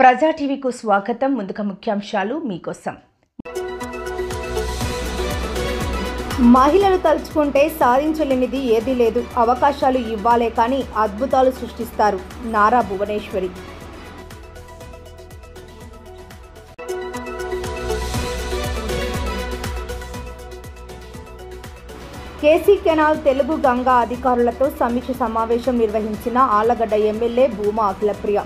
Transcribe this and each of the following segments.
ప్రజా టీవీకు స్వాగతం. ముందుగా ముఖ్యాంశాలు మీకోసం. మహిళలు తలుచుకుంటే సాధించలేనిది ఏదీ లేదు. అవకాశాలు ఇవ్వాలే కానీ అద్భుతాలు సృష్టిస్తారు. నారా భువనేశ్వరి. కేసీ కెనాల్ తెలుగు గంగా అధికారులతో సమీక్ష సమావేశం నిర్వహించిన ఆళ్లగడ్డ ఎమ్మెల్యే భూమా అఖిలప్రియ.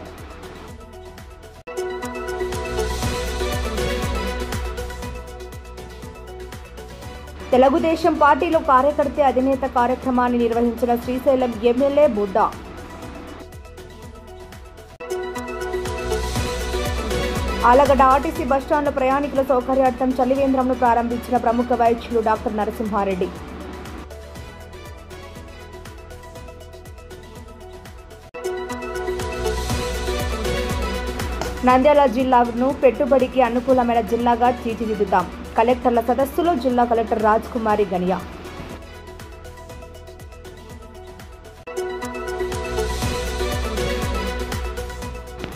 తెలుగుదేశం పార్టీలో కార్యకర్త అధినేత కార్యక్రమాన్ని నిర్వహించిన శ్రీశైలం ఎమ్మెల్యే బుడ్డా. ఆళ్లగడ్డ ఆర్టీసీ బస్టాండ్లో ప్రయాణికుల సౌకర్యార్థం చలివేంద్రంను ప్రారంభించిన ప్రముఖ వైద్యులు డాక్టర్ నరసింహారెడ్డి. నంద్యాల జిల్లాను పెట్టుబడికి అనుకూలమైన జిల్లాగా తీర్చిదిద్దుతాం. కలెక్టర్ల సదస్సులో జిల్లా కలెక్టర్ రాజ్ కుమారి గనియా.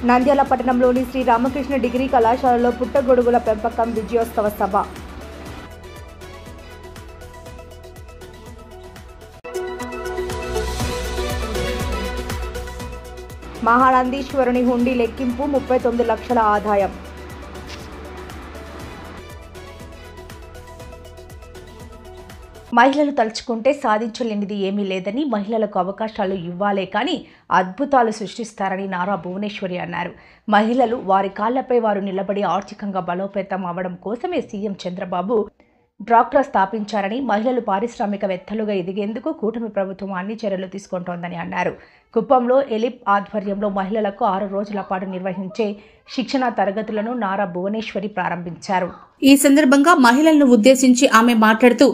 నంద్యాల పట్టణంలోని శ్రీ రామకృష్ణ డిగ్రీ కళాశాలలో పుట్టగొడుగుల పెంపకం విజయోత్సవ సభ. మహానందీశ్వరుని హుండీ లెక్కింపు 39 లక్షల ఆదాయం. మహిళలు తలుచుకుంటే సాధించలేనిది ఏమీ లేదని, మహిళలకు అవకాశాలు ఇవ్వాలే కానీ అద్భుతాలు సృష్టిస్తారని నారా భువనేశ్వరి అన్నారు. మహిళలు వారి కాళ్లపై వారు నిలబడి ఆర్థికంగా బలోపేతం అవ్వడం కోసమే సీఎం చంద్రబాబు డ్వాక్రా స్థాపించారని, మహిళలు పారిశ్రామికవేత్తలుగా ఎదిగేందుకు కూటమి ప్రభుత్వం అన్ని చర్యలు తీసుకుంటోందని అన్నారు. కుప్పంలో ఎలిప్ ఆధ్వర్యంలో మహిళలకు 6 రోజుల పాటు నిర్వహించే శిక్షణ తరగతులను నారా భువనేశ్వరి ప్రారంభించారు. ఈ సందర్భంగా మహిళలను ఉద్దేశించి ఆమె మాట్లాడుతూ,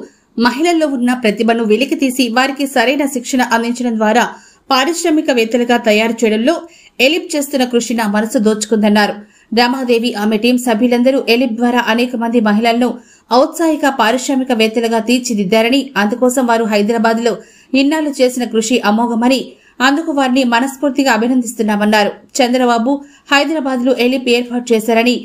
మహిళల్లో ఉన్న ప్రతిభను వెలికితీసి వారికి సరైన శిక్షణ అందించడం ద్వారా పారిశ్రామికవేత్తలుగా తయారు చేయడంలో ఎలిప్ చేస్తున్న కృషి నా మనసు దోచుకుందన్నారు. రమాదేవి ఆమె టీం సభ్యులందరూ ఎలిప్ ద్వారా అనేక మంది మహిళలను ఔత్సాహిక పారిశ్రామికవేత్తలుగా తీర్చిదిద్దారని, అందుకోసం వారు హైదరాబాద్ లో ఇన్నాళ్లు చేసిన కృషి అమోఘమని, అందుకు వారిని మనస్ఫూర్తిగా అభినందిస్తున్నామన్నారు. చంద్రబాబు హైదరాబాద్ లో ఎలిప్ ఏర్పాటు చేశారని,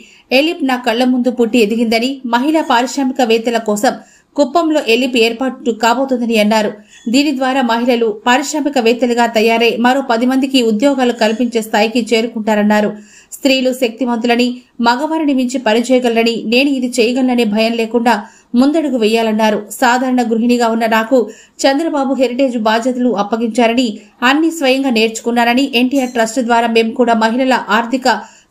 ఎలిప్ నా కళ్ల ముందు పుట్టి ఎదిగిందని, మహిళా పారిశ్రామికవేత్తల కోసం కుప్పంలో ఎలిప్ ఏర్పాటు కాబోతోందని అన్నారు. దీని ద్వారా మహిళలు పారిశ్రామికవేత్తలుగా తయారై మరో 10 మందికి ఉద్యోగాలు కల్పించే స్థాయికి చేరుకుంటారన్నారు. స్త్రీలు శక్తివంతులని, మగవారిని మించి పనిచేయగలరని, నేను ఇది చేయగలననే భయం లేకుండా ముందడుగు వేయాలన్నారు. సాధారణ గృహిణిగా ఉన్న నాకు చంద్రబాబు హెరిటేజ్ బాధ్యతలు అప్పగించారని, అన్ని స్వయంగా నేర్చుకున్నారని, ఎన్టీఆర్ ట్రస్ట్ ద్వారా మేము కూడా మహిళల ఆర్థిక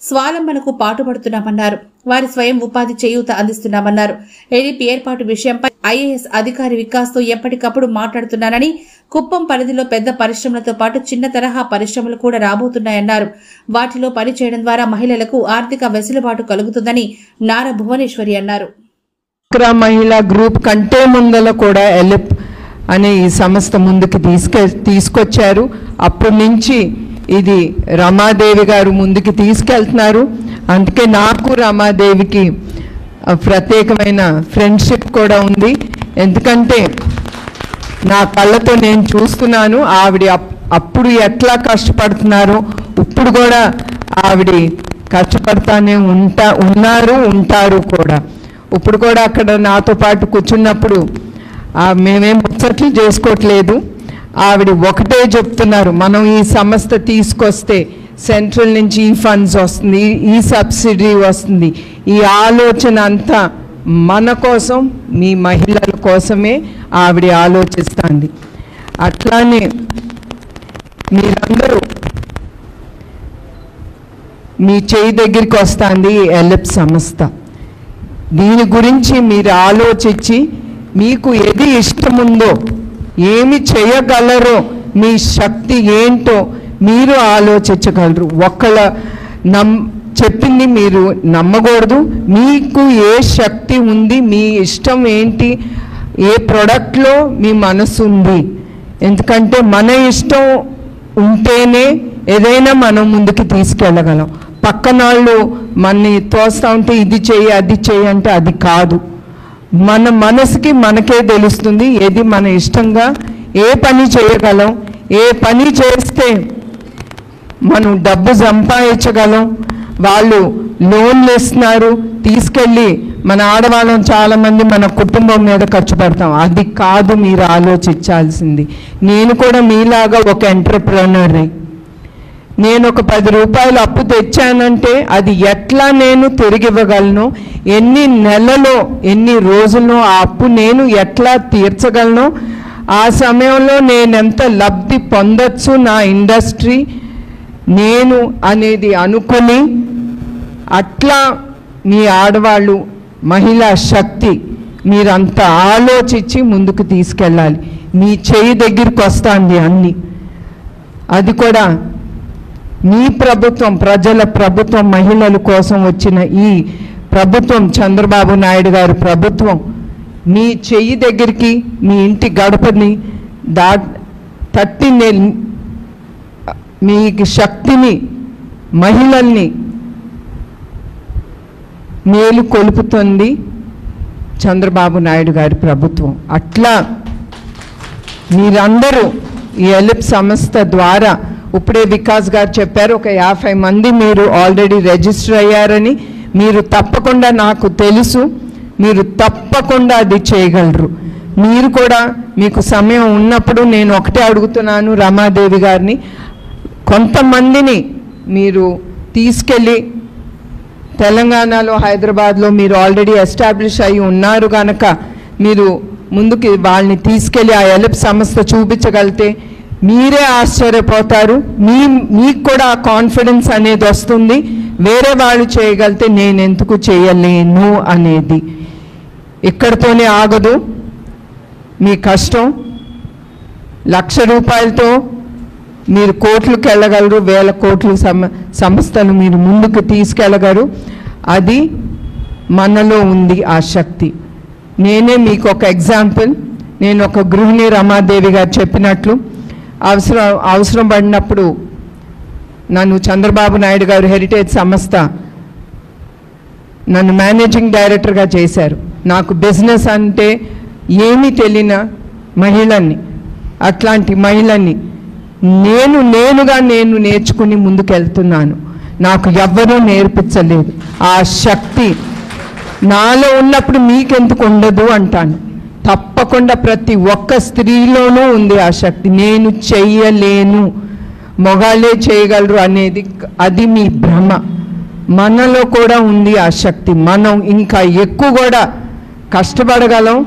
స్వావలంబనకు పాటుపడుతున్నామన్నారు. వారి స్వయం ఉపాధి చేయూత అందిస్తున్నామన్నారు. ఎలిప్ ఏర్పాటు విషయంపై ఐఏఎస్ అధికారి వికాస్తో ఎప్పటికప్పుడు మాట్లాడుతున్నానని, కుప్పం పరిధిలో పెద్ద పరిశ్రమలతో పాటు చిన్న తరహా పరిశ్రమలు కూడా రాబోతున్నాయన్నారు. వాటిలో పనిచేయడం ద్వారా మహిళలకు ఆర్థిక వెసులుబాటు కలుగుతుందని నారా భువనేశ్వరి అన్నారు. మహిళా గ్రూప్ కంటే ముందల కూడా ఎలిప్ అనే ఈ సంస్థ ముందుకు తీసుకొచ్చారు. అప్పటి నుంచి ఇది రమాదేవి గారు ముందుకు తీసుకెళ్తున్నారు. అందుకే నాకు రమాదేవికి ప్రత్యేకమైన ఫ్రెండ్షిప్ కూడా ఉంది. ఎందుకంటే నా కళ్ళతో నేను చూస్తున్నాను ఆవిడ అప్పుడు ఎట్లా కష్టపడుతున్నారో, ఇప్పుడు కూడా ఆవిడ కష్టపడతానే ఉంటారు కూడా. ఇప్పుడు కూడా అక్కడ నాతో పాటు కూర్చున్నప్పుడు మేమేం ముచ్చట్లు చేసుకోవట్లేదు. ఆవిడ ఒకటే చెప్తున్నారు, మనం ఈ సంస్థ తీసుకొస్తే సెంట్రల్ నుంచి ఈ ఫండ్స్ వస్తుంది, ఈ సబ్సిడీ వస్తుంది, ఈ ఆలోచన అంతా మన కోసం, మీ మహిళల కోసమే ఆవిడ ఆలోచిస్తుంది. అట్లానే మీరందరూ మీ చేయి దగ్గరికి వస్తుంది ఈ ఎలిప్ సంస్థ. దీని గురించి మీరు ఆలోచించి మీకు ఏది ఇష్టముందో, ఏమి చేయగలరో, మీ శక్తి ఏంటో మీరు ఆలోచించగలరు. ఒక్కళ్ళ చెప్పింది మీరు నమ్మకూడదు. మీకు ఏ శక్తి ఉంది, మీ ఇష్టం ఏంటి, ఏ ప్రోడక్ట్లో మీ మనసు ఉంది. ఎందుకంటే మన ఇష్టం ఉంటేనే ఏదైనా మనం ముందుకు తీసుకెళ్ళగలం. పక్కన వాళ్ళు మనని తోస్తూ ఉంటే ఇది చేయి అది చేయి అంటే అది కాదు. మన మనసుకి మనకే తెలుస్తుంది ఏది మన ఇష్టంగా ఏ పని చేయగలం, ఏ పని చేస్తే మనం డబ్బు సంపాదించగలం, వాళ్ళు లోన్లు ఇస్తున్నారు, తీసుకెళ్ళి మన ఆడవాళ్ళం చాలామంది మన కుటుంబం మీద ఖర్చు పెడతాం. అది కాదు మీరు ఆలోచించాల్సింది. నేను కూడా మీలాగా ఒక ఎంటర్‌ప్రెన్యూర్ని. నేను ఒక 10 రూపాయలు అప్పు తెచ్చానంటే అది ఎట్లా నేను తిరిగి ఇవ్వగలను, ఎన్ని నెలలో ఎన్ని రోజుల్లో ఆ అప్పు నేను ఎట్లా తీర్చగలను, ఆ సమయంలో నేను ఎంత లబ్ధి పొందొచ్చు నా ఇండస్ట్రీ నేను అనేది అనుకుని అట్లా మీ ఆడవాళ్ళు మహిళా శక్తి మీరంతా ఆలోచించి ముందుకు తీసుకెళ్ళాలి. మీ చేయి దగ్గరికి వస్తుంది అన్నీ. అది కూడా మీ ప్రభుత్వం, ప్రజల ప్రభుత్వం, మహిళల కోసం వచ్చిన ఈ ప్రభుత్వం, చంద్రబాబు నాయుడు గారి ప్రభుత్వం మీ చెయ్యి దగ్గరికి, మీ ఇంటి గడపని తట్టి మీకు శక్తిని, మహిళల్ని మేలు కొలుపుతుంది చంద్రబాబు నాయుడు గారి ప్రభుత్వం. అట్లా మీరందరూ ఈ ఎలిప్ సంస్థ ద్వారా, ఇప్పుడే వికాస్ గారు చెప్పారు, ఒక 50 మంది మీరు ఆల్రెడీ రిజిస్టర్ అయ్యారని. మీరు తప్పకుండా, నాకు తెలుసు మీరు తప్పకుండా అది చేయగలరు. మీరు కూడా మీకు సమయం ఉన్నప్పుడు నేను ఒకటే అడుగుతున్నాను రమాదేవి గారిని, కొంతమందిని మీరు తీసుకెళ్ళి తెలంగాణలో, హైదరాబాద్లో మీరు ఆల్రెడీ ఎస్టాబ్లిష్ అయి ఉన్నారు కనుక మీరు ముందుకి వాళ్ళని తీసుకెళ్ళి ఆ ఎలిప్ సంస్థ చూపించగలిగితే మీరే ఆశ్చర్యపోతారు. మీకు కూడా ఆ కాన్ఫిడెన్స్ అనేది వస్తుంది. వేరే వాళ్ళు చేయగలిగితే నేను ఎందుకు చేయలేను అనేది. ఇక్కడితోనే ఆగదు మీ కష్టం. 1,00,000 రూపాయలతో మీరు కోట్లకు వెళ్ళగలరు, 1000 కోట్ల సంస్థలు మీరు ముందుకు తీసుకెళ్ళగలరు. అది మనలో ఉంది ఆ శక్తి. నేనే మీకు ఒక ఎగ్జాంపుల్. నేను ఒక గృహిణి, రమాదేవి గారు చెప్పినట్లు అవసరం పడినప్పుడు నన్ను చంద్రబాబు నాయుడు గారు హెరిటేజ్ సంస్థ నన్ను మేనేజింగ్ డైరెక్టర్గా చేశారు. నాకు బిజినెస్ అంటే ఏమీ తెలియని మహిళని, అట్లాంటి మహిళని నేనుగా నేర్చుకుని ముందుకెళ్తున్నాను. నాకు ఎవ్వరూ నేర్పించలేదు. ఆ శక్తి నాలో ఉన్నప్పుడు మీకెందుకు ఉండదు అంటాను. తప్పకుండా ప్రతి ఒక్క స్త్రీలోనూ ఉంది ఆ శక్తి. నేను చెయ్యలేను, మగాళ్ళే చేయగలరు అనేది అది మీ భ్రమ. మనలో కూడా ఉంది ఆ శక్తి. మనం ఇంకా ఎక్కువ కూడా కష్టపడగలం.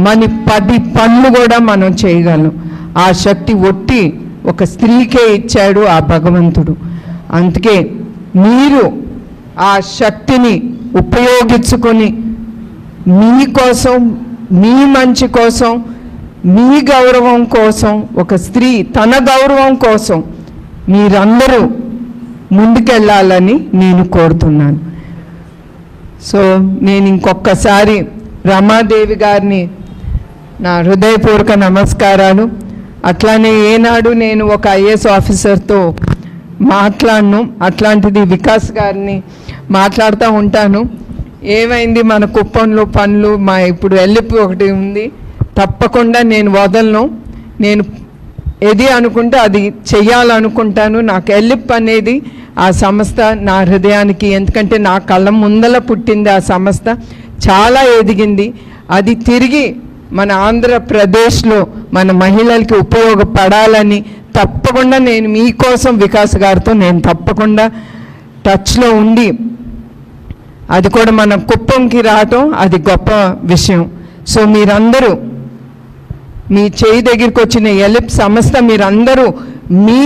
మన 10 పనులు కూడా మనం చేయగలం. ఆ శక్తి ఒట్టి ఒక స్త్రీకే ఇచ్చాడు ఆ భగవంతుడు. అందుకే మీరు ఆ శక్తిని ఉపయోగించుకొని మీకోసం, మీ మంచి కోసం, మీ గౌరవం కోసం, ఒక స్త్రీ తన గౌరవం కోసం మీరందరూ ముందుకెళ్ళాలని నేను కోరుతున్నాను. సో నేను ఇంకొకసారి రమాదేవి గారిని నా హృదయపూర్వక నమస్కారాలు. అట్లానే ఏనాడు నేను ఒక ఐఏఎస్ ఆఫీసర్తో మాట్లాడను, అట్లాంటిది వికాస్ గారిని మాట్లాడుతూ ఉంటాను. ఏమైంది మన కుప్పంలో పనులు, ఇప్పుడు ఎల్లిపి ఒకటి ఉంది, తప్పకుండా నేను వదలను. నేను ఏది అనుకుంటే అది చెయ్యాలనుకుంటాను. నాకు ఎల్లిప్ అనేది ఆ సంస్థ నా హృదయానికి, ఎందుకంటే నా కళ్ళ ముందల పుట్టింది ఆ సంస్థ, చాలా ఎదిగింది. అది తిరిగి మన ఆంధ్రప్రదేశ్లో మన మహిళలకి ఉపయోగపడాలని తప్పకుండా నేను మీకోసం వికాస్ గారితో నేను తప్పకుండా టచ్లో ఉండి, అది కూడా మన కుప్పంకి రావటం అది గొప్ప విషయం. సో మీరందరూ మీ చేయి దగ్గరికి వచ్చిన ఎలిప్ సంస్థ మీరందరూ మీ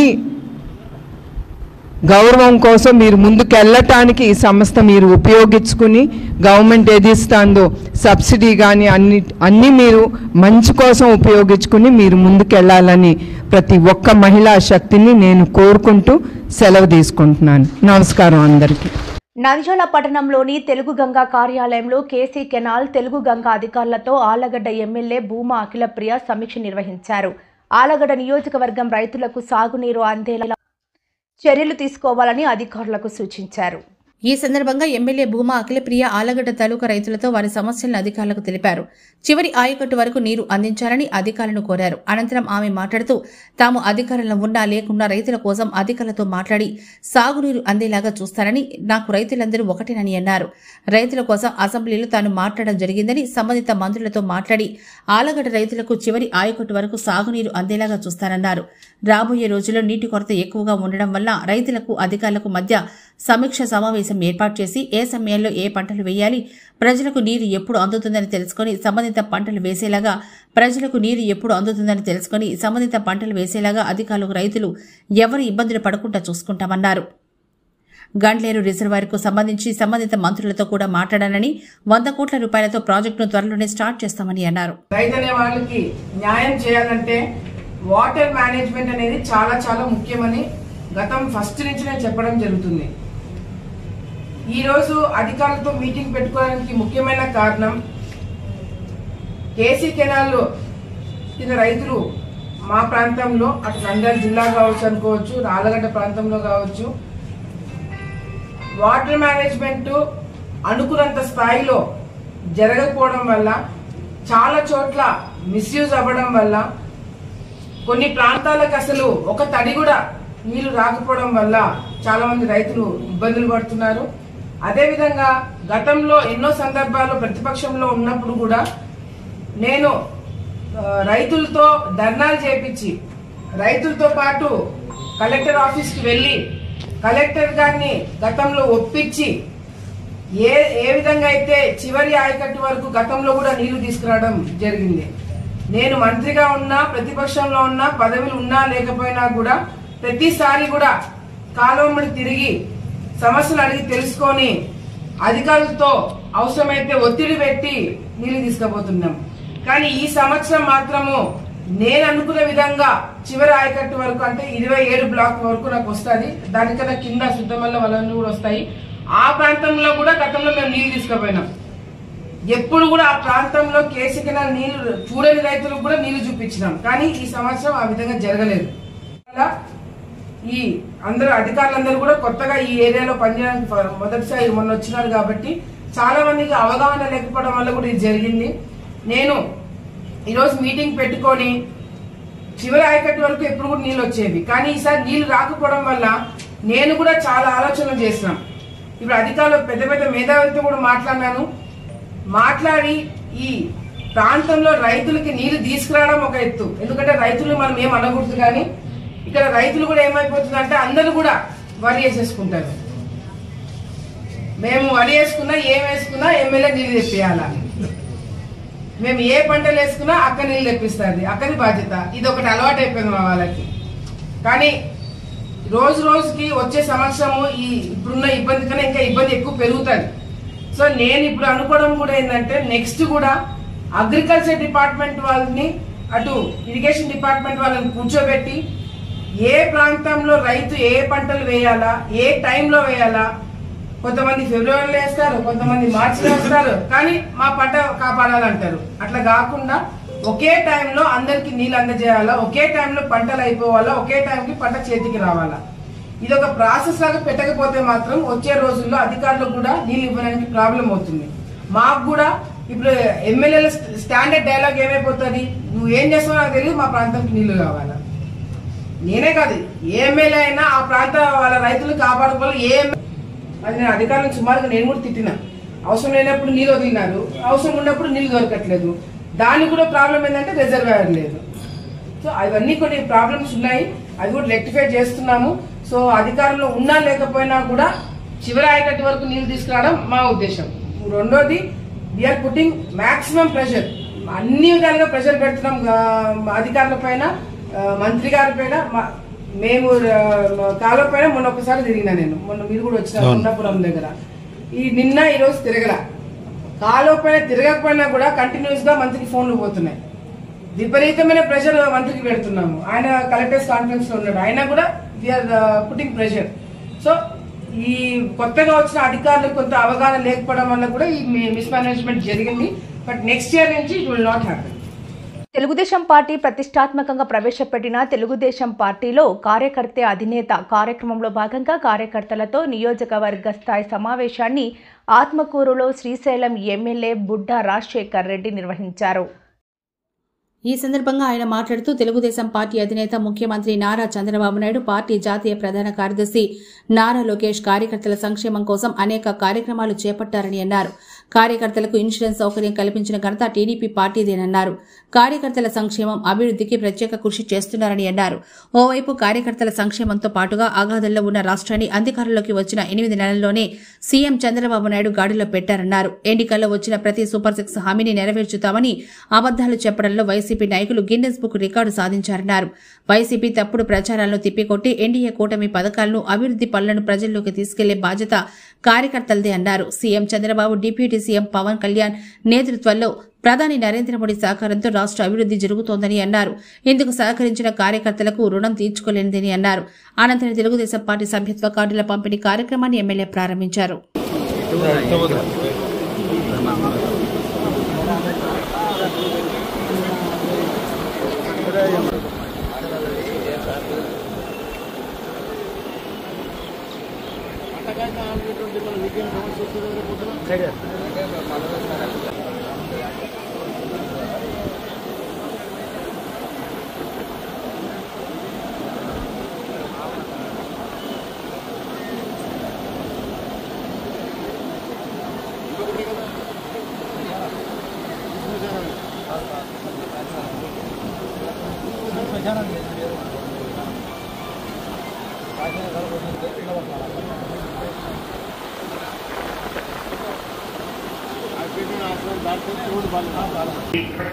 గౌరవం కోసం మీరు ముందుకు వెళ్ళటానికి ఈ సంస్థ మీరు ఉపయోగించుకుని, గవర్నమెంట్ ఏది ఇస్తుందో సబ్సిడీ కానీ అన్నీ మీరు మంచి కోసం ఉపయోగించుకుని మీరు ముందుకు వెళ్ళాలని ప్రతి ఒక్క మహిళా శక్తిని నేను కోరుకుంటూ సెలవు తీసుకుంటున్నాను. నమస్కారం అందరికీ. నంద్యాల పట్టణంలోని తెలుగు గంగా కార్యాలయంలో కేసీ కెనాల్, తెలుగు గంగా అధికారులతో ఆళ్లగడ్డ ఎమ్మెల్యే భూమా అఖిలప్రియ సమీక్ష నిర్వహించారు. ఆళ్లగడ్డ నియోజకవర్గం రైతులకు సాగునీరు అందేలా చర్యలు తీసుకోవాలని అధికారులకు సూచించారు. ఈ సందర్భంగా ఎమ్మెల్యే భూమా అఖిలప్రియ ఆలగడ్డ తాలూకా రైతులతో వారి సమస్యలను అధికారులకు తెలిపారు. చివరి ఆయకట్టు వరకు నీరు అందించాలని అధికారులను కోరారు. అనంతరం ఆమె మాట్లాడుతూ తాము అధికారంలో ఉన్నా లేకున్నా రైతుల కోసం అధికారులతో మాట్లాడి సాగునీరు అందేలాగా చూస్తారని, నాకు రైతులందరూ ఒకటేనని అన్నారు. రైతుల కోసం అసెంబ్లీలో తాను మాట్లాడడం జరిగిందని, సంబంధిత మంత్రులతో మాట్లాడి ఆలగడ్డ రైతులకు చివరి ఆయకట్టు వరకు సాగునీరు అందేలాగా చూస్తారన్నారు. రాబోయే రోజుల్లో నీటి కొరత ఎక్కువగా ఉండడం వల్ల రైతులకు అధికారులకు మధ్య సమీక్ష సమావేశం ఏర్పాటు చేసి ఏ సమయంలో ఏ పంటలు వేయాలి, ప్రజలకు నీరు ఎప్పుడు అందుతుందని తెలుసుకుని సంబంధిత పంటలు వేసేలాగా అధికారులు రైతులు ఎవరు ఇబ్బందులు పడకుండా చూసుకుంటామన్నారు. గండ్లేరు రిజర్వాయర్కు సంబంధించి సంబంధిత మంత్రులతో కూడా మాట్లాడాలని, 100 కోట్ల రూపాయలతో ప్రాజెక్టును త్వరలోనే స్టార్ట్ చేస్తామని అన్నారు. రైతనే వాళ్ళకి న్యాయం చేయాలంటే వాటర్ మేనేజ్మెంట్ అనేది చాలా చాలా ముఖ్యమని గతం ఫస్ట్ నుంచి నేను చెప్పడం జరుగుతుంది. ఈ రోజు అధికారులతో మీటింగ్ పెట్టుకోవడానికి ముఖ్యమైన కారణం, కేసీ కెనాల్లో కింద రైతులు మా ప్రాంతంలో అటు నంద్యాల జిల్లా కావచ్చు అనుకోవచ్చు, ఆలగడ్డ ప్రాంతంలో కావచ్చు, వాటర్ మేనేజ్మెంట్ అనుకున్నంత స్థాయిలో జరగకపోవడం వల్ల, చాలా చోట్ల మిస్యూజ్ అవ్వడం వల్ల, కొన్ని ప్రాంతాలకు అసలు ఒక తడి కూడా నీళ్లు రాకపోవడం వల్ల చాలా మంది రైతులు ఇబ్బందులు పడుతున్నారు. అదేవిధంగా గతంలో ఎన్నో సందర్భాల్లో ప్రతిపక్షంలో ఉన్నప్పుడు కూడా నేను రైతులతో ధర్నాలు చేపించి, రైతులతో పాటు కలెక్టర్ ఆఫీస్కి వెళ్ళి కలెక్టర్ గారిని గతంలో ఒప్పించి ఏ విధంగా అయితే చివరి ఆయకట్టు వరకు గతంలో కూడా నీళ్లు తీసుకురావడం జరిగింది. నేను మంత్రిగా ఉన్నా, ప్రతిపక్షంలో ఉన్నా, పదవులు ఉన్నా లేకపోయినా కూడా ప్రతిసారి కూడా కాలువమ్మడి తిరిగి సమస్యలు అడిగి తెలుసుకొని అధికారులతో అవసరమైతే ఒత్తిడి పెట్టి నీళ్లు తీసుకుపోతున్నాం. కానీ ఈ సంవత్సరం మాత్రము నేను అనుకున్న విధంగా చివరి ఆయకట్టు వరకు, అంటే 27 బ్లాక్ వరకు నాకు వస్తుంది. దానికన్నా కింద శుద్ధమల్ల వలలు కూడా వస్తాయి. ఆ ప్రాంతంలో కూడా గతంలో మేము నీళ్లు తీసుకుపోయినాం. ఎప్పుడు కూడా ఆ ప్రాంతంలో కేసీ కెనాల్ నీళ్లు చూడని రైతులకు కూడా నీళ్లు చూపించినాం. కానీ ఈ సంవత్సరం ఆ విధంగా జరగలేదు. ఈ అధికారులందరూ కూడా కొత్తగా ఈ ఏరియాలో పనిచేయడానికి మొదటిసారి మొన్న వచ్చినారు కాబట్టి చాలా మందికి అవగాహన లేకపోవడం వల్ల కూడా ఇది జరిగింది. నేను ఈరోజు మీటింగ్ పెట్టుకొని చివరి ఆయకట్టు వరకు ఎప్పుడు కూడా నీళ్ళు వచ్చేవి, కానీ ఈసారి నీళ్లు రాకపోవడం వల్ల నేను కూడా చాలా ఆలోచనలు చేసినాం. ఇప్పుడు అధికారులు పెద్ద పెద్ద మేధావులతో కూడా మాట్లాడి ఈ ప్రాంతంలో రైతులకి నీళ్లు తీసుకురావడం ఒక ఎత్తు. ఎందుకంటే రైతులు మనం ఏం అనకూడదు, కానీ ఇక్కడ రైతులు కూడా ఏమైపోతుందంటే అందరూ కూడా వరి వేసేసుకుంటారు. మేము వరి వేసుకున్నా ఏం వేసుకున్నా ఎమ్మెల్యే నీళ్లు తెప్పియాలని, మేము ఏ పంటలు వేసుకున్నా అక్క నీళ్లు తెప్పిస్తుంది, అక్కడి బాధ్యత. ఇది ఒకటి అలవాటు అయిపోయింది మా వాళ్ళకి. కానీ రోజు రోజుకి వచ్చే సంవత్సరము ఈ ఇప్పుడున్న ఇబ్బంది కన్నా ఇంకా ఇబ్బంది ఎక్కువ పెరుగుతుంది. సో నేను ఇప్పుడు అనుకోవడం కూడా ఏంటంటే నెక్స్ట్ కూడా అగ్రికల్చర్ డిపార్ట్మెంట్ వాళ్ళని, అటు ఇరిగేషన్ డిపార్ట్మెంట్ వాళ్ళని కూర్చోబెట్టి ఏ ప్రాంతంలో రైతు ఏ పంటలు వేయాలా, ఏ టైంలో వేయాలా, కొంతమంది ఫిబ్రవరిలో వేస్తారు, కొంతమంది మార్చిలో వేస్తారు, కానీ మా పంట కాపాడాలంటారు. అట్లా కాకుండా ఒకే టైంలో అందరికి నీళ్ళు అందజేయాలా, ఒకే టైంలో పంటలు అయిపోవాలా, ఒకే టైంకి పంట చేతికి రావాలా. ఇది ఒక ప్రాసెస్ లాగా పెట్టకపోతే మాత్రం వచ్చే రోజుల్లో అధికారులకు కూడా నీళ్ళు ఇవ్వడానికి ప్రాబ్లం అవుతుంది. మాకు కూడా ఇప్పుడు ఎమ్మెల్యేల స్టాండర్డ్ డైలాగ్ ఏమైపోతుంది, నువ్వు ఏం చేస్తావో నాకు తెలియదు, మా ప్రాంతానికి నీళ్లు కావాలా. నేనే కాదు, ఏ ఎమ్మెల్యే అయినా ఆ ప్రాంత వాళ్ళ రైతులు కాపాడుకోవాలి. అది నేను అధికారులను సుమారుగా నేను కూడా తిట్టినా. అవసరం లేనప్పుడు నీళ్ళు వదిలినారు, అవసరం ఉన్నప్పుడు నీళ్లు దొరకట్లేదు. దానికి కూడా ప్రాబ్లం ఏంటంటే రిజర్వాయర్ లేదు. సో అవన్నీ కొన్ని ప్రాబ్లమ్స్ ఉన్నాయి, అవి కూడా రెక్టిఫై చేస్తున్నాము. సో అధికారంలో ఉన్నా లేకపోయినా కూడా చివరి ఆయకట్టు వరకు నీళ్లు తీసుకురావడం మా ఉద్దేశం. రెండోది, వీఆర్ పుట్టింగ్ మాక్సిమం ప్రెషర్, అన్ని విధాలుగా ప్రెషర్ పెడుతున్నాం అధికారుల పైన, మంత్రి గారి పైన. మేము కాలువ పైన మొన్న ఒకసారి తిరిగినా, నేను మొన్న మీరు కూడా వచ్చిన ఉన్నపురం దగ్గర, నిన్న ఈరోజు తిరగల. కాలువ పైన తిరగకపోయినా కూడా కంటిన్యూస్ గా మంత్రికి ఫోన్లు పోతున్నాయి. విపరీతమైన ప్రెషర్ మంత్రికి పెడుతున్నాము. ఆయన కలెక్టర్స్ కాన్ఫరెన్స్ లో ఉన్నాడు, అయినా కూడా వీఆర్ పుట్టింగ్ ప్రెషర్. సో ఈ కొత్తగా వచ్చిన అధికారులకు కొంత అవగాహన లేకపోవడం వల్ల కూడా ఈ మిస్మేనేజ్మెంట్ జరిగింది. బట్ నెక్స్ట్ ఇయర్ నుంచి it will not happen. Telugu Desam party ప్రతిష్టాత్మకంగా ప్రవేశపెట్టిన తెలుగుదేశం పార్టీలో కార్యకర్తే అధినేత కార్యక్రమంలో భాగంగా కార్యకర్తలతో నియోజకవర్గ స్థాయి సమావేశాన్ని ఆత్మకూరులో శ్రీశైలం ఎమ్మెల్యే బుడ్డా రాజశేఖర్ రెడ్డి నిర్వహించారు. ఈ సందర్భంగా ఆయన మాట్లాడుతూ తెలుగుదేశం పార్టీ అధినేత ముఖ్యమంత్రి నారా చంద్రబాబు నాయుడు, పార్టీ జాతీయ ప్రధాన కార్యదర్శి నారా లోకేష్ కార్యకర్తల సంక్షేమం కోసం అనేక కార్యక్రమాలు చేపట్టారని అన్నారు. కార్యకర్తలకు ఇన్సూరెన్స్ సౌకర్యం కల్పించిన ఘనత టీడీపీ పార్టీదేనన్నారు. కార్యకర్తల సంక్షేమం, అభివృద్ధికి ప్రత్యేక కృషి చేస్తున్నారని అన్నారు. ఓవైపు కార్యకర్తల సంక్షేమంతో పాటుగా అగాధంలో ఉన్న రాష్ట్రాన్ని అధికారంలోకి వచ్చిన 8 నెలల్లోనే సీఎం చంద్రబాబు నాయుడు గాడిలో పెట్టారన్నారు. ఎన్నికల్లో వచ్చిన ప్రతి సూపర్ 6 హామీని నెరవేర్చుతామని అబద్దాలు చెప్పడంలో వైసీపీ నాయకులు గిన్నెస్ బుక్ రికార్డు సాధించారన్నారు. వైసీపీ తప్పుడు ప్రచారాలను తిప్పికొట్టి ఎన్డీఏ కూటమి పథకాలను, అభివృద్ది పనులను ప్రజల్లోకి తీసుకెళ్లే బాధ్యత కార్యకర్తలదే అన్నారు. CM Chandrababu, deputy CM Pavan Kalyan నేతృత్వంలో ప్రధాని నరేంద్ర మోడీ సహకారంతో రాష్ట్ర అభివృద్ది జరుగుతోందని అన్నారు. ఇందుకు సహకరించిన కార్యకర్తలకు రుణం తీర్చుకోలేనిదని అన్నారు. అనంతరం తెలుగుదేశం పార్టీ సభ్యత్వ కార్డుల పంపిణీ కార్యక్రమాన్ని ఎమ్మెల్యే ప్రారంభించారు.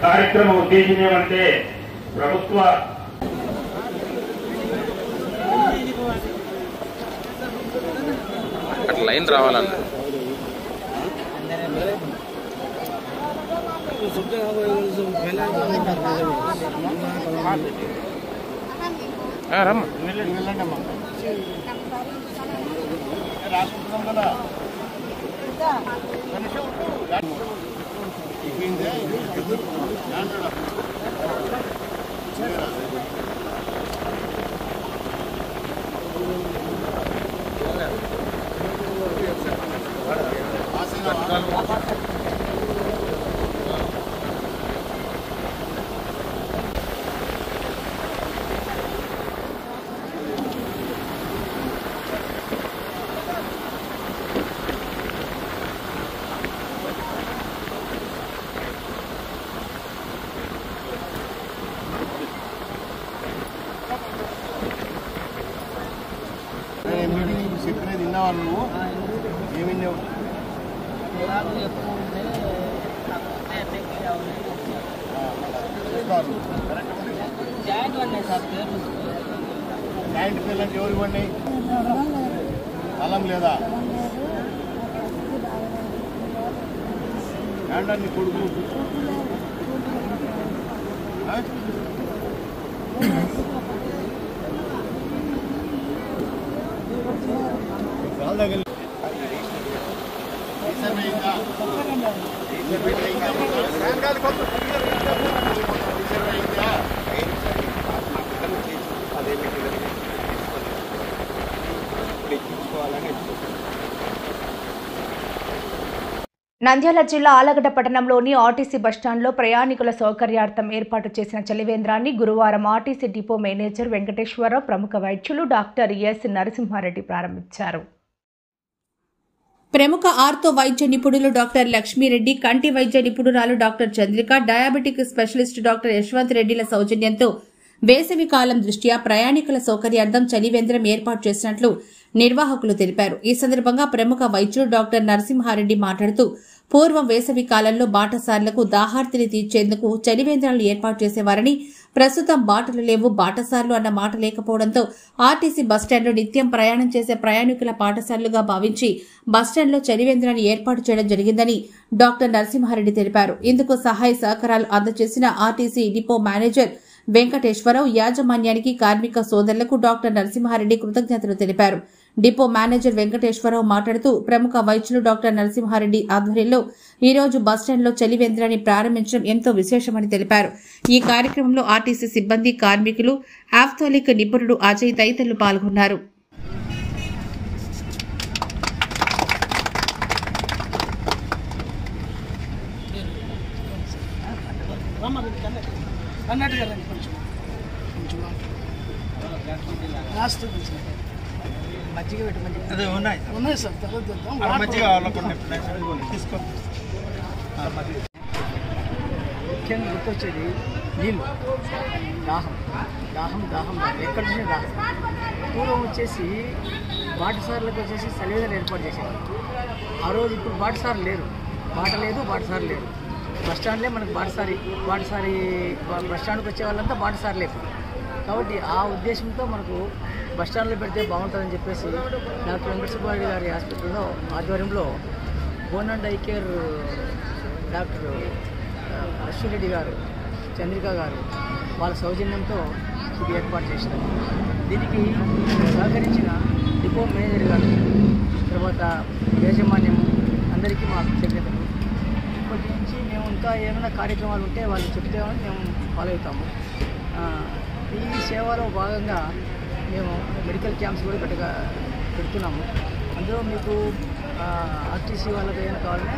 కార్యక్రమ ఉద్దేశం ఏమంటే ప్రభుత్వ అట్లా లైన్ రావాలన్న రమ్మ చెప్పినది విన్నావా నువ్వు? ఏమి విన్నావు? జాయింట్ పిల్లలకి ఎవరు ఇవ్వండి? స్థలం లేదా? ఏంటండి కొడుకు? నంద్యాల జిల్లా ఆలగడ్డ పట్టణంలోని ఆర్టీసీ బస్టాండ్లో ప్రయాణికుల సౌకర్యార్థం ఏర్పాటు చేసిన చలివేంద్రాన్ని గురువారం ఆర్టీసీ డిపో మేనేజర్ వెంకటేశ్వరరావు, ప్రముఖ వైద్యులు డాక్టర్ ఎస్ నరసింహారెడ్డి ప్రారంభించారు. ప్రముఖ ఆర్థో వైద్య నిపుణులు డాక్టర్ లక్ష్మీరెడ్డి, కంటి వైద్య నిపుణురాలు doctor Chandrika, diabetic specialist doctor Yashwant రెడ్డిల సౌజన్యంతో వేసవి కాలం దృష్ట్యా ప్రయాణికుల సౌకర్యార్థం చలివేంద్రం ఏర్పాటు చేసినట్లు నిర్వాహకులు తెలిపారు. ఈ సందర్భంగా ప్రముఖ వైద్యులు డాక్టర్ నరసింహారెడ్డి మాట్లాడుతూ, పూర్వం వేసవి కాలంలో బాటసార్లకు దాహార్తిని తీర్చేందుకు చలివేంద్రాలు ఏర్పాటు చేసేవారని, ప్రస్తుతం బాటలు లేవు, బాటసార్లు అన్న మాట లేకపోవడంతో ఆర్టీసీ బస్టాండ్లో నిత్యం ప్రయాణం చేసే ప్రయాణికుల పాఠశాలలుగా భావించి బస్టాండ్లో చలివేంద్రాన్ని ఏర్పాటు చేయడం జరిగిందని డాక్టర్ నరసింహారెడ్డి తెలిపారు. ఇందుకు సహాయ సహకారాలు అందజేసిన ఆర్టీసీ డిపో మేనేజర్ వెంకటేశ్వరరావు, యాజమాన్యానికి, కార్మిక సోదరులకు డాక్టర్ నరసింహారెడ్డి కృతజ్ఞతలు తెలిపారు. డిపో మేనేజర్ వెంకటేశ్వరరావు మాట్లాడుతూ ప్రముఖ వైద్యులు డాక్టర్ నరసింహారెడ్డి ఆధ్వర్యంలో ఈ రోజు బస్టాండ్లో చలివేంద్రాన్ని ప్రారంభించడం ఎంతో విశేషమని తెలిపారు. ఈ కార్యక్రమంలో ఆర్టీసీ సిబ్బంది, కార్మికులు, ఆఫ్థాలిక్ నిపుణుడు అజయ్ తదితరులు పాల్గొన్నారు. ముఖ్యంగా గుర్తొచ్చేది నీళ్ళు, దాహం దాహం దాహం దాహం ఎక్కడి నుంచి దాహం. పూర్వం వచ్చేసి బాటసార్లకు వచ్చేసి సలివేదలు ఏర్పాటు చేసేవారు. ఆ రోజు ఇప్పుడు బాటసార్లు లేరు, బాట లేదు, బాటసారి లేరు. బస్టాండ్లే మనకు బాటసారి బస్టాండ్కి వచ్చే వాళ్ళంతా బాటసారి లేదు. కాబట్టి ఆ ఉద్దేశంతో మనకు బస్టాండ్లో పెడితే బాగుంటుందని చెప్పేసి డాక్టర్ వెంకట సుబ్బారెడ్డి గారి హాస్పిటల్లో ఆధ్వర్యంలో bone and eye care doctor Ashwi Reddy గారు, చంద్రిక గారు వాళ్ళ సౌజన్యంతో ఇది ఏర్పాటు చేసినారు. దీనికి సహకరించిన డిపో మేనేజర్ గారు, తర్వాత యాజమాన్యం అందరికీ మా కృతజ్ఞతలు. ఇప్పటి నుంచి మేము ఇంకా ఏమైనా కార్యక్రమాలు ఉంటే వాళ్ళు చెప్తామని మేము ఫాలో అవుతాము. ఈ సేవలో భాగంగా మేము మెడికల్ క్యాంప్స్ కూడా పెడుతున్నాము. అందులో మీకు ఆర్టీసీ వాళ్ళకి ఏమైనా కావాలన్నా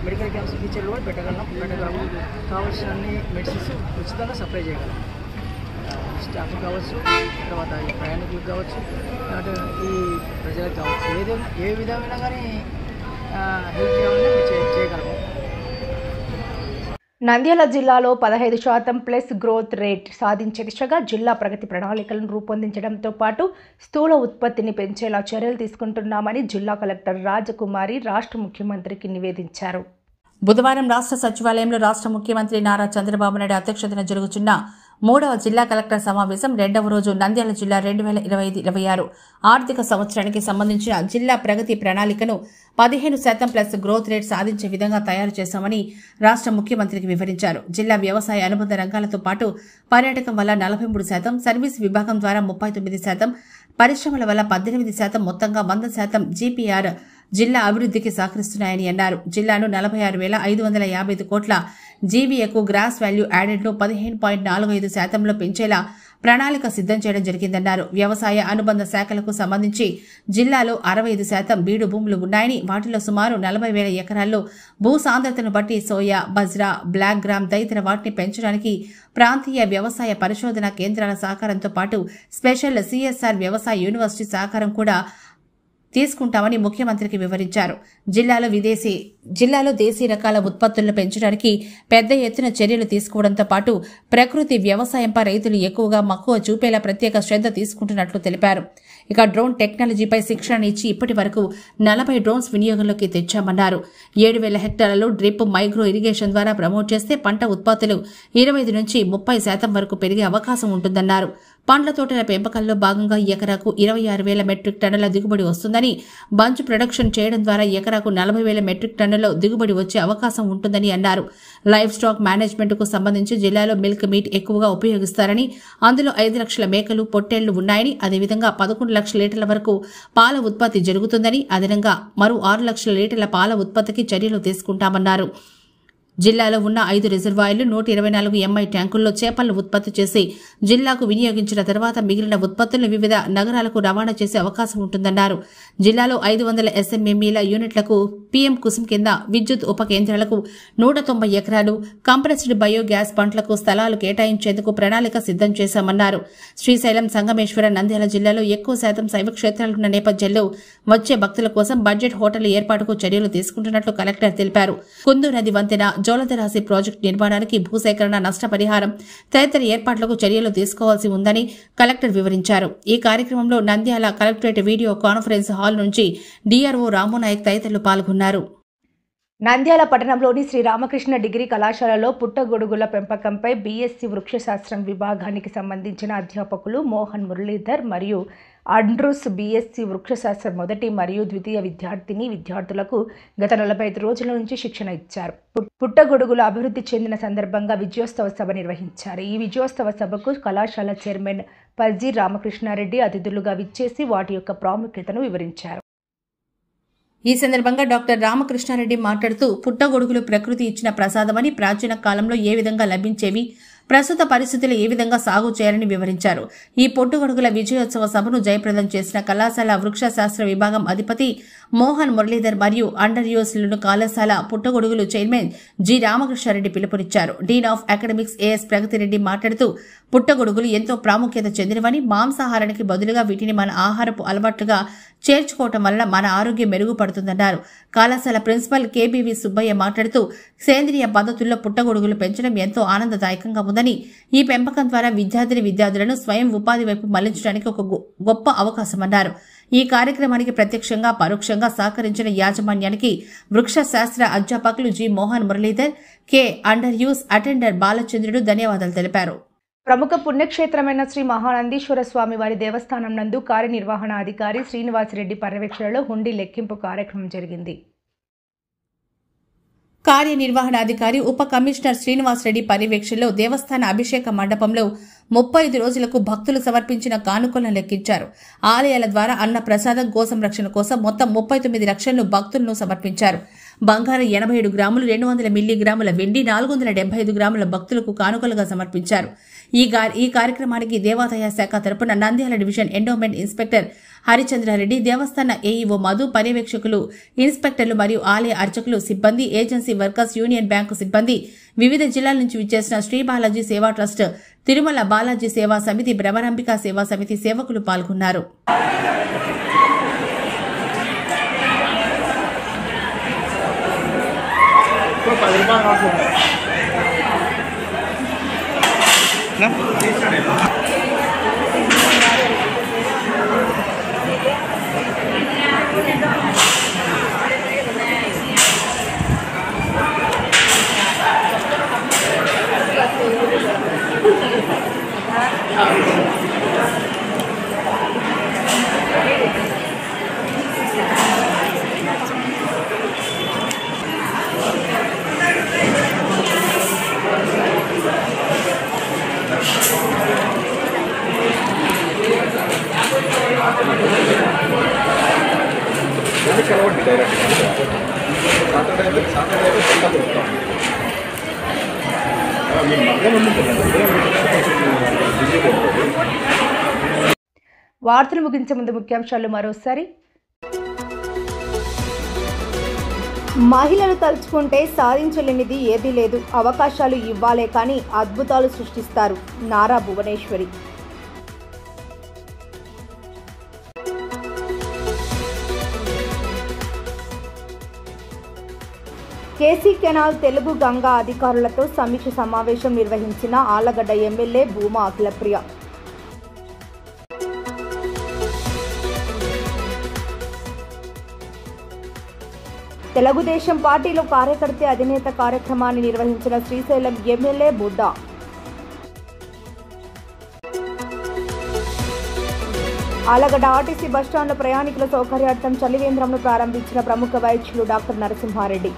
మెడికల్ క్యాంప్స్ టీచర్లు కూడా పెట్టగలము. కావాల్సిన అన్ని మెడిసిన్స్ ఉచితంగా సప్లై చేయగలం. స్టాఫ్ కావచ్చు, తర్వాత ఈ ప్రయాణికులకు కావచ్చు, ఈ ప్రజలకు కావచ్చు, ఏ విధమైన కానీ హెల్ప్ చేయగలము. నంద్యాల జిల్లాలో 15% గ్రోత్ రేట్ సాధించే దిశగా జిల్లా ప్రగతి ప్రణాళికలను రూపొందించడంతో పాటు స్థూల ఉత్పత్తిని పెంచేలా చర్యలు తీసుకుంటున్నామని జిల్లా కలెక్టర్ రాజకుమారి రాష్ట్ర ముఖ్యమంత్రికి నివేదించారు. బుధవారం రాష్ట్ర సచివాలయంలో రాష్ట్ర ముఖ్యమంత్రి నారా చంద్రబాబు నాయుడు అధ్యక్షతన జరుగుతున్న 3వ జిల్లా కలెక్టర్ సమావేశం 2వ రోజు నంద్యాల జిల్లా 2025-26 ఆర్థిక సంవత్సరానికి సంబంధించిన జిల్లా ప్రగతి ప్రణాళికను 15% గ్రోత్ రేట్ సాధించే విధంగా తయారు చేశామని రాష్ట్ర ముఖ్యమంత్రికి వివరించారు. జిల్లా వ్యవసాయ అనుబంధ రంగాలతో పాటు పర్యాటకం వల్ల 43%, సర్వీస్ విభాగం ద్వారా 39%, పరిశ్రమల వల్ల 18%, మొత్తంగా 100% జీపీఆర్ జిల్లా అభివృద్ధికి సహకరిస్తున్నాయని అన్నారు. జిల్లాను 46,555 కోట్ల జీవీఏకు గ్రాస్ వాల్యూ యాడెడ్ను 15.45%లో పెంచేలా ప్రణాళిక సిద్ధం చేయడం జరిగిందన్నారు. వ్యవసాయ అనుబంధ శాఖలకు సంబంధించి జిల్లాలో 65% బీడు భూములు ఉన్నాయని, వాటిలో సుమారు 40,000 ఎకరాల్లో భూ సాంద్రతను బట్టి సోయా, బజ్రా, బ్లాక్ గ్రామ్ తదితర వాటిని పెంచడానికి ప్రాంతీయ వ్యవసాయ పరిశోధన కేంద్రాల సహకారంతో పాటు స్పెషల్ సిఎస్ఆర్ వ్యవసాయ యూనివర్సిటీ సహకారం కూడా తీసుకుంటామని ముఖ్యమంత్రికి వివరించారు. జిల్లాలో దేశీ రకాల ఉత్పత్తులను పెంచడానికి పెద్ద ఎత్తున చర్యలు తీసుకోవడంతో పాటు ప్రకృతి వ్యవసాయంపై రైతులు ఎక్కువగా మక్కువ చూపేలా ప్రత్యేక శ్రద్ధ తీసుకుంటున్నట్లు తెలిపారు. ఇక డ్రోన్ టెక్నాలజీపై శిక్షణ ఇచ్చి ఇప్పటి వరకు 40 డ్రోన్స్ వినియోగంలోకి తెచ్చామన్నారు. 7,000 హెక్టార్లలో డ్రిప్, మైక్రో ఇరిగేషన్ ద్వారా ప్రమోట్ చేస్తే పంట ఉత్పత్తులు 25 నుంచి 30% వరకు పెరిగే అవకాశం ఉంటుందన్నారు. పండ్ల తోటల పెంపకంలో భాగంగా ఎకరాకు 26,000 మెట్రిక్ టన్నుల దిగుబడి వస్తుందని, బంచ్ ప్రొడక్షన్ చేయడం ద్వారా ఎకరాకు 40,000 మెట్రిక్ టన్నుల దిగుబడి వచ్చే అవకాశం ఉంటుందని అన్నారు. లైవ్ స్టాక్ మేనేజ్మెంట్కు సంబంధించి జిల్లాలో మిల్క్ మీట్ ఎక్కువగా ఉపయోగిస్తారని, అందులో 5 లక్షల మేకలు, పొట్టేళ్లు ఉన్నాయని, అదేవిధంగా 11 లక్షల లీటర్ల వరకు పాల ఉత్పత్తి జరుగుతుందని, అదనంగా మరో 6 లక్షల లీటర్ల పాల ఉత్పత్తికి చర్యలు తీసుకుంటామన్నారు. జిల్లాలో ఉన్న 5 రిజర్వాయర్లు, 124 ఎంఐ ట్యాంకుల్లో చేపలను ఉత్పత్తి చేసి జిల్లాకు వినియోగించిన తర్వాత మిగిలిన ఉత్పత్తులను వివిధ నగరాలకు రవాణా చేసే అవకాశం ఉంటుందన్నారు. జిల్లాలో 500 ఎస్ఎంఎంఈల యూనిట్లకు పీఎం కుసుమ్ కింద విద్యుత్ ఉప కేంద్రాలకు 190 ఎకరాలు, కంప్రెస్డ్ బయోగ్యాస్ పంటలకు స్థలాలు కేటాయించేందుకు ప్రణాళిక సిద్ధం చేశామన్నారు. శ్రీశైలం, సంగమేశ్వర, నంద్యాల జిల్లాలో ఎక్కువ శాతం శైవ క్షేత్రాలున్న నేపథ్యంలో వచ్చే భక్తుల కోసం బడ్జెట్ హోటల్ ఏర్పాటుకు చర్యలు తీసుకుంటున్నట్లు కలెక్టర్ తెలిపారు. కుందు నది వంతెన, జోలదరాశి ప్రాజెక్టు నిర్మాణానికి భూసేకరణ, నష్టపరిహారం తదితర ఏర్పాట్లకు చర్యలు తీసుకోవాల్సి ఉందని కలెక్టర్ వివరించారు. ఈ కార్యక్రమంలో Nandyal collectorate video conference hall నుంచి డీఆర్ఓ రామునాయక్ తదితరులు పాల్గొన్నారు. నంద్యాల పట్టణంలోని శ్రీరామకృష్ణ డిగ్రీ కళాశాలలో పుట్టగొడుగుల పెంపకంపై బీఎస్సీ వృక్షశాస్త్రం విభాగానికి సంబంధించిన అధ్యాపకులు మోహన్ మురళీధర్ మరియు అండ్రూస్ బీఎస్సీ వృక్షశాస్త్ర మొదటి మరియు ద్వితీయ విద్యార్థులకు గత 45 రోజుల నుంచి శిక్షణ ఇచ్చారు. పుట్టగొడుగులు అభివృద్ధి చెందిన సందర్భంగా విజయోత్సవ సభ నిర్వహించారు. ఈ విజయోత్సవ సభకు కళాశాల చైర్మన్ పల్జీ రామకృష్ణారెడ్డి అతిథులుగా విచ్చేసి వాటి యొక్క ప్రాముఖ్యతను వివరించారు. ఈ సందర్భంగా డాక్టర్ రామకృష్ణారెడ్డి మాట్లాడుతూ పుట్టగొడుగులు ప్రకృతి ఇచ్చిన ప్రసాదమని, ప్రాచీన కాలంలో ఏ విధంగా లభించేవి, ప్రస్తుత పరిస్థితులు ఏ విధంగా సాగు చేయాలని వివరించారు. ఈ పుట్టగొడుగుల విజయోత్సవ సభను జయప్రదం చేసిన కళాశాల వృక్షశాస్త్ర విభాగం అధిపతి మోహన్ మురళీధర్ మరియు అండర్ యూఎస్లను కళాశాల పుట్టగొడుగులు చైర్మన్ జి రామకృష్ణారెడ్డి పిలుపునిచ్చారు. డీన్ ఆఫ్ అకాడమిక్స్ ఏఎస్ ప్రగతిరెడ్డి మాట్లాడుతూ పుట్టగొడుగులు ఎంతో ప్రాముఖ్యత చెందినవని, మాంసాహారానికి బదులుగా వీటిని మన ఆహారపు అలవాట్లుగా చేర్చుకోవటం వల్ల మన ఆరోగ్యం మెరుగుపడుతుందన్నారు. కళాశాల ప్రిన్సిపల్ కేబీవి సుబ్బయ్య మాట్లాడుతూ సేంద్రియ పద్ధతుల్లో పుట్టగొడుగులు పెంచడం ఎంతో ఆనందదాయకంగా ఉందని, ఈ పెంపకం ద్వారా విద్యార్థులను స్వయం ఉపాధి వైపు మళ్లించడానికి ఒక గొప్ప అవకాశమన్నారు. ఈ కార్యక్రమానికి ప్రత్యక్షంగా పరోక్షంగా సహకరించిన యాజమాన్యానికి వృక్ష శాస్త్ర అధ్యాపకులు జి మోహన్ మురళీధర్, కె అండర్ యూస్ అటెండర్ బాలచంద్రుడు ధన్యవాదాలు తెలిపారు. ప్రముఖ పుణ్యక్షేత్రమైన శ్రీ మహానందీశ్వర స్వామి వారి దేవస్థానం నందు కార్యనిర్వహణాధికారి శ్రీనివాసరెడ్డి పర్యవేక్షణలో హుండీ లెక్కింపు కార్యక్రమం జరిగింది. కార్యనిర్వహణాధికారి ఉప కమిషనర్ శ్రీనివాసరెడ్డి పర్యవేక్షణలో దేవస్థాన అభిషేక మండపంలో 35 రోజులకు భక్తులు సమర్పించిన కానుకలను లెక్కించారు. ఆలయాల ద్వారా అన్న ప్రసాదం గోసంరక్షణ కోసం మొత్తం 39 లక్షలను భక్తులను సమర్పించారు. బంగారం 87 గ్రాములు, 200 మిల్లీగ్రాముల వెండి, 475 గ్రాముల భక్తులకు కానుకలుగా సమర్పించారు. ఈ కార్యక్రమానికి దేవాదాయ శాఖ తరపున Nandyal division endowment inspector Harichandra Reddy, దేవస్థాన ఏఈఓ మధు, పర్యవేక్షకులు, ఇన్స్పెక్టర్లు మరియు ఆలయ అర్చకులు, సిబ్బంది, ఏజెన్సీ వర్కర్స్, యూనియన్ బ్యాంకు సిబ్బంది, వివిధ జిల్లాల నుంచి విచ్చేసిన శ్రీ బాలాజీ సేవా ట్రస్ట్, తిరుమల బాలాజీ సేవా సమితి, భ్రమరాంబిక సేవా సమితి సేవకులు పాల్గొన్నారు. వార్తలు ముగించే ముందు ముఖ్యాంశాలు మరోసారి. మహిళలు తలుచుకుంటే సాధించలేనిది ఏదీ లేదు, అవకాశాలు ఇవ్వాలే కానీ అద్భుతాలు సృష్టిస్తారు. నారా భువనేశ్వరి. కేసీ కెనాల్ తెలుగు గంగా అధికారులతో సమీక్ష సమావేశం నిర్వహించిన ఆళ్లగడ్డ ఎమ్మెల్యే భూమా అఖిలప్రియ. తెలుగుదేశం పార్టీలో కార్యకర్త అధినేత కార్యక్రమాన్ని నిర్వహించిన శ్రీశైలం ఎమ్మెల్యే బుడ్డా. ఆళ్లగడ్డ ఆర్టీసీ బస్టాండ్లో ప్రయాణికుల సౌకర్యార్థం చలివేంద్రంను ప్రారంభించిన ప్రముఖ వైద్యులు డాక్టర్ నరసింహారెడ్డి.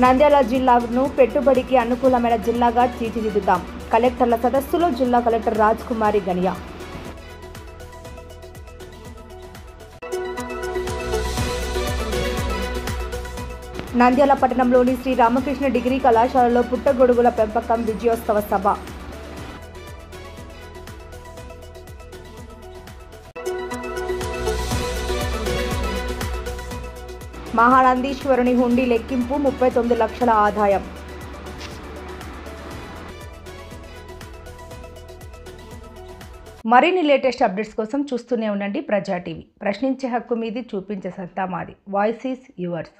నంద్యాల జిల్లాను పెట్టుబడికి అనుకూలమైన జిల్లాగా తీర్చిదిద్దుతాం. కలెక్టర్ల సదస్సులో జిల్లా కలెక్టర్ రాజ్ కుమారి గనియా. నంద్యాల పట్టణంలోని శ్రీ రామకృష్ణ డిగ్రీ కళాశాలలో పుట్టగొడుగుల పెంపకం విజయోత్సవ సభ. మహానందీశ్వరుని హుండీ లెక్కింపు 39 లక్షల ఆదాయం. మరిన్ని లేటెస్ట్ అప్డేట్స్ కోసం చూస్తూనే ఉండండి ప్రజా టీవీ. ప్రశ్నించే హక్కు మీది, చూపించే సత్తా మాది. Voice is yours.